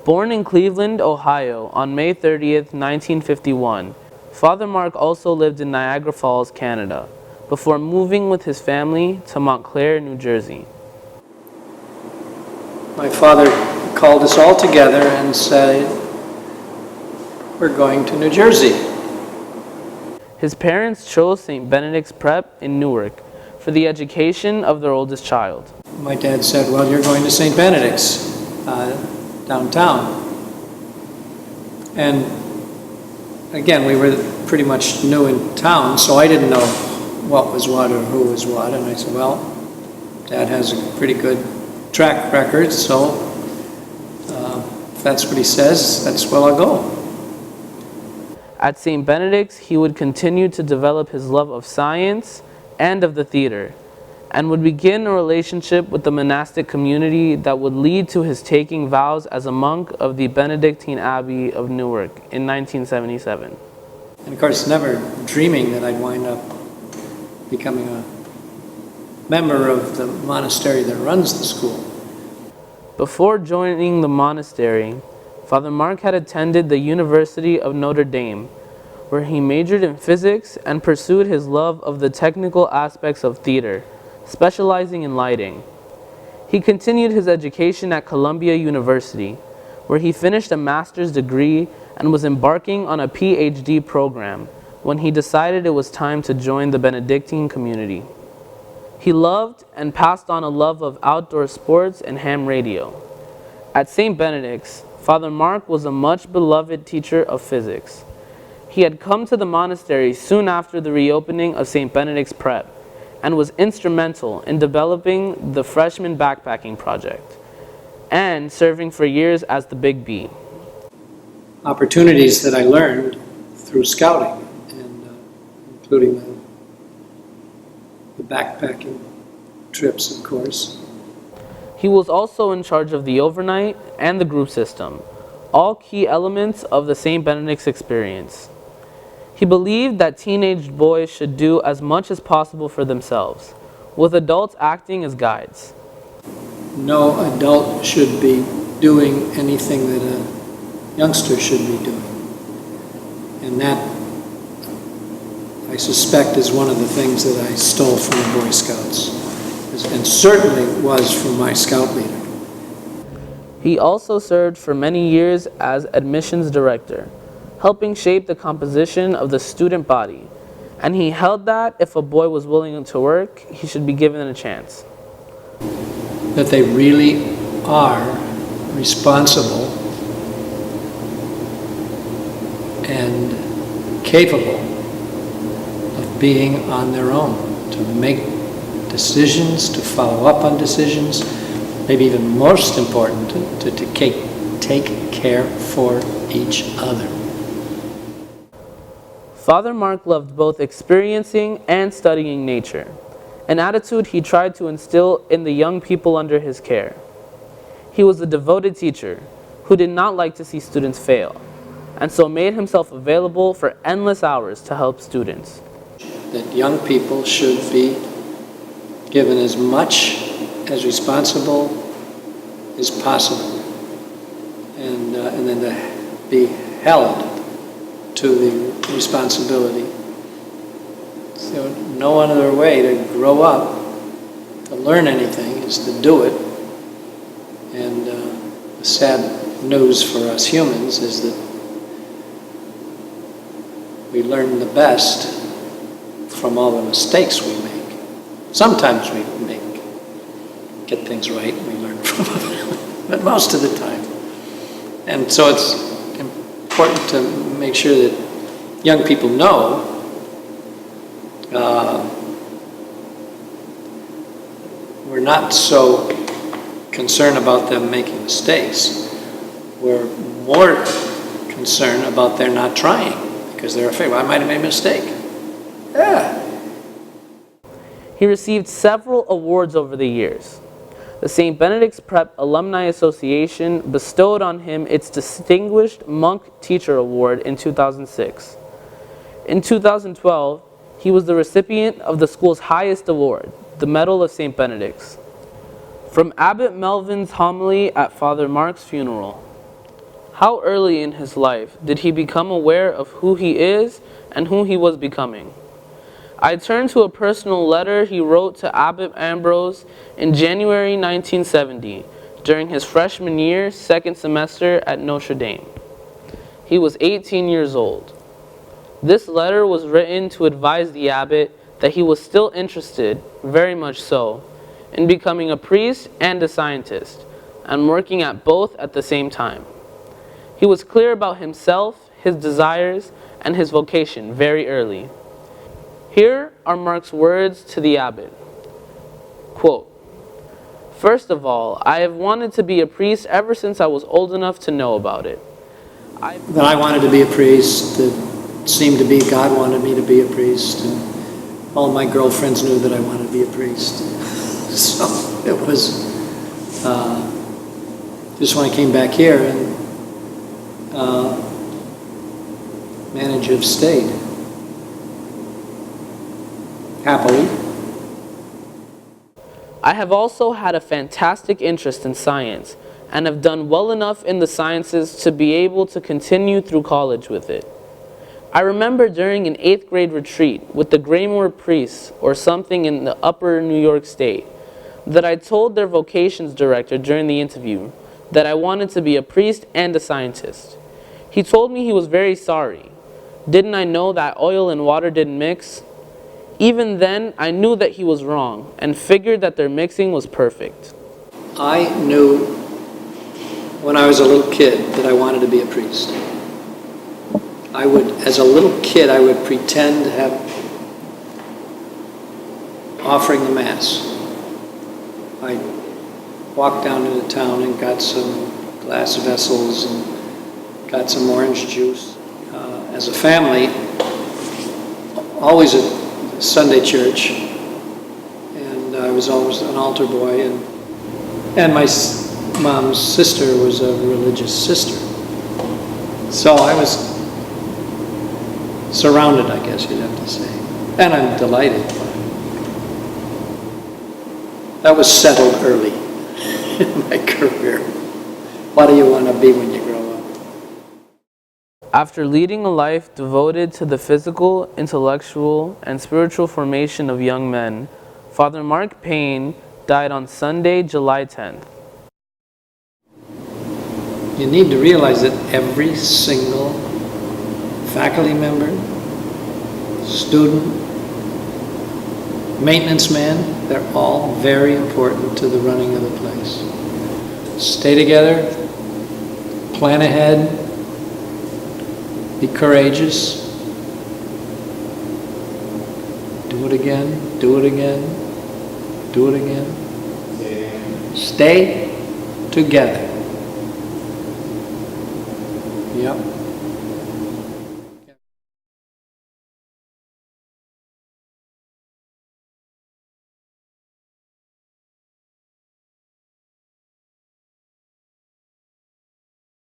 Born in Cleveland, Ohio on May 30th, 1951, Father Mark also lived in Niagara Falls, Canada, before moving with his family to Montclair, New Jersey. My father called us all together and said, "We're going to New Jersey." His parents chose St. Benedict's Prep in Newark for the education of their oldest child. My dad said, "Well, you're going to St. Benedict's downtown." And again, we were pretty much new in town, so I didn't know what was what or who was what. And I said, "Well, Dad has a pretty good track record, so if that's what he says, that's where I'll go." At St. Benedict's, he would continue to develop his love of science and of the theater, and would begin a relationship with the monastic community that would lead to his taking vows as a monk of the Benedictine Abbey of Newark in 1977. And of course, never dreaming that I'd wind up becoming a member of the monastery that runs the school. Before joining the monastery, Father Mark had attended the University of Notre Dame, where he majored in physics and pursued his love of the technical aspects of theater, specializing in lighting. He continued his education at Columbia University, where he finished a master's degree and was embarking on a PhD program when he decided it was time to join the Benedictine community. He loved and passed on a love of outdoor sports and ham radio. At St. Benedict's, Father Mark was a much beloved teacher of physics. He had come to the monastery soon after the reopening of St. Benedict's Prep and was instrumental in developing the freshman backpacking project and serving for years as the Big B. Opportunities that I learned through scouting, and including the backpacking trips, of course. He was also in charge of the overnight and the group system, all key elements of the St. Benedict's experience. He believed that teenage boys should do as much as possible for themselves, with adults acting as guides. No adult should be doing anything that a youngster should be doing. And that, I suspect, is one of the things that I stole from the Boy Scouts, and certainly was from my scout leader. He also served for many years as admissions director, helping shape the composition of the student body, and he held that if a boy was willing to work, he should be given a chance. That they really are responsible and capable of being on their own, to make decisions, to follow up on decisions, maybe even most important, to take care for each other. Father Mark loved both experiencing and studying nature, an attitude he tried to instill in the young people under his care. He was a devoted teacher who did not like to see students fail, and so made himself available for endless hours to help students. That young people should be given as much as responsible as possible, and then to be held to the responsibility. So no other way to grow up, to learn anything, is to do it. And the sad news for us humans is that we learn the best from all the mistakes we make. Sometimes we get things right and we learn from them, but most of the time. And so it's important to make sure that young people know we're not so concerned about them making mistakes. We're more concerned about their not trying, because they're afraid, well, I might have made a mistake. Yeah. He received several awards over the years. The St. Benedict's Prep Alumni Association bestowed on him its Distinguished Monk Teacher Award in 2006. In 2012, he was the recipient of the school's highest award, the Medal of St. Benedict's. From Abbot Melvin's homily at Father Mark's funeral. How early in his life did he become aware of who he is and who he was becoming? I turned to a personal letter he wrote to Abbot Ambrose in January 1970 during his freshman year, second semester at Notre Dame. He was 18 years old. This letter was written to advise the abbot that he was still interested, very much so, in becoming a priest and a scientist, and working at both at the same time. He was clear about himself, his desires, and his vocation very early. Here are Mark's words to the abbot. Quote, "First of all, I have wanted to be a priest ever since I was old enough to know about it. That I wanted to be a priest. It seemed to be God wanted me to be a priest. And all my girlfriends knew that I wanted to be a priest. So it was just when I came back here and managed to have stayed. Happily. I have also had a fantastic interest in science and have done well enough in the sciences to be able to continue through college with it. I remember during an 8th grade retreat with the Graymore priests or something in the upper New York state that I told their vocations director during the interview that I wanted to be a priest and a scientist. He told me he was very sorry. Didn't I know that oil and water didn't mix? Even then, I knew that he was wrong and figured that their mixing was perfect. I knew when I was a little kid that I wanted to be a priest. As a little kid, I would pretend to have offering the Mass. I walked down into town and got some glass vessels and got some orange juice. As a family, always at Sunday church, and I was always an altar boy, and my mom's sister was a religious sister. So I was surrounded, I guess you'd have to say. And I'm delighted. That was settled early in my career. What do you want to be when you grow up? After leading a life devoted to the physical, intellectual, and spiritual formation of young men, Father Mark Payne died on Sunday, July 10th. You need to realize that every single faculty member, student, maintenance man, they're all very important to the running of the place. Stay together, plan ahead, be courageous, do it again, do it again, do it again. Stay together. Yep.